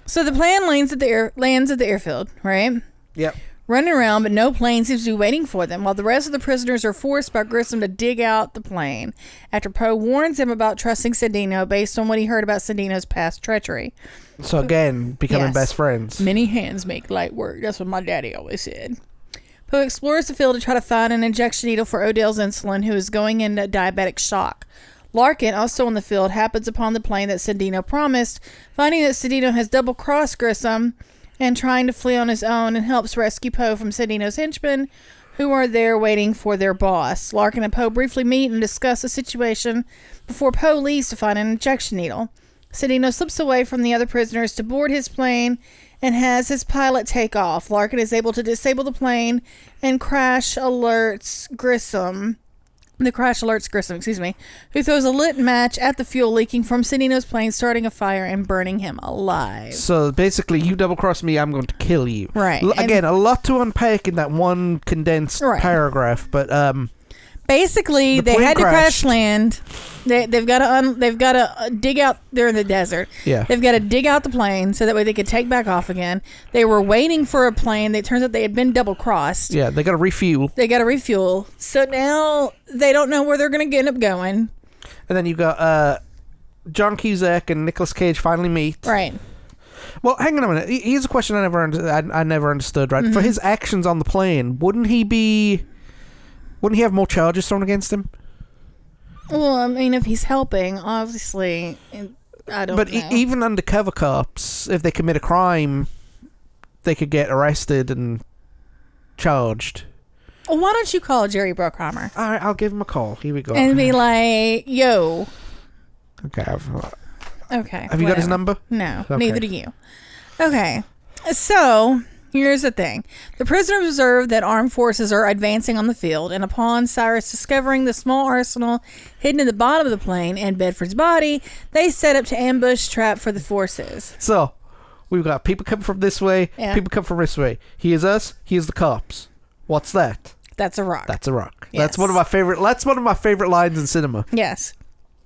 So the plane lands at the airfield, right? Yep. Running around, but no plane seems to be waiting for them, while the rest of the prisoners are forced by Grissom to dig out the plane after Poe warns him about trusting Sandino based on what he heard about Sandino's past treachery. So again, becoming best friends. Many hands make light work. That's what my daddy always said. Poe explores the field to try to find an injection needle for Odell's insulin, who is going into diabetic shock. Larkin, also on the field, happens upon the plane that Sandino promised, finding that Sandino has double-crossed Grissom and trying to flee on his own, and helps rescue Poe from Sandino's henchmen, who are there waiting for their boss. Larkin and Poe briefly meet and discuss the situation before Poe leaves to find an injection needle. Sandino slips away from the other prisoners to board his plane and has his pilot take off. Larkin is able to disable the plane and crash alerts Grissom, who throws a lit match at the fuel leaking from Sandino's plane, starting a fire and burning him alive. So basically, you double-cross me, I'm going to kill you. Right. Again, a lot to unpack in that one condensed paragraph, but basically, they had to crash land. They've got to dig out. They're in the desert. Yeah. They've got to dig out the plane so that way they could take back off again. They were waiting for a plane. It turns out they had been double crossed. Yeah, they got to refuel. So now they don't know where they're going to end up going. And then you got John Cusack and Nicolas Cage finally meet. Right. Well, hang on a minute. Here's a question I never understood. Right. Mm-hmm. For his actions on the plane, wouldn't he have more charges thrown against him? Well, I mean, if he's helping, obviously, I don't know. But even undercover cops, if they commit a crime, they could get arrested and charged. Well, why don't you call Jerry Bruckheimer? All right, I'll give him a call. Here we go. And be like, yo. Okay. Okay. Have you got his number? No, okay. Neither do you. Okay. So... here's the thing. The prisoners observe that armed forces are advancing on the field, and upon Cyrus discovering the small arsenal hidden in the bottom of the plane and Bedford's body, they set up to ambush trap for the forces. So, we've got people coming from this way, people come from this way. Here's us, here's the cops. What's that? That's a rock. That's a rock. Yes. That's one of my favorite lines in cinema. Yes.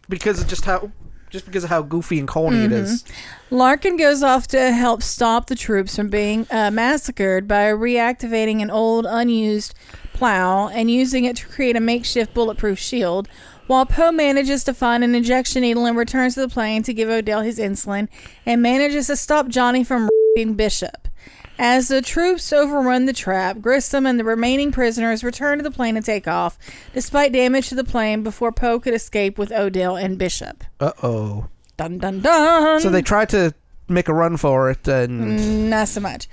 Because of just because of how goofy and corny it is. Larkin goes off to help stop the troops from being massacred by reactivating an old, unused plow and using it to create a makeshift bulletproof shield, while Poe manages to find an injection needle and returns to the plane to give Odell his insulin and manages to stop Johnny from raping Bishop. As the troops overrun the trap, Grissom and the remaining prisoners return to the plane and take off, despite damage to the plane before Poe could escape with Odell and Bishop. Uh-oh. Dun, dun, dun. So they tried to make a run for it and... not so much.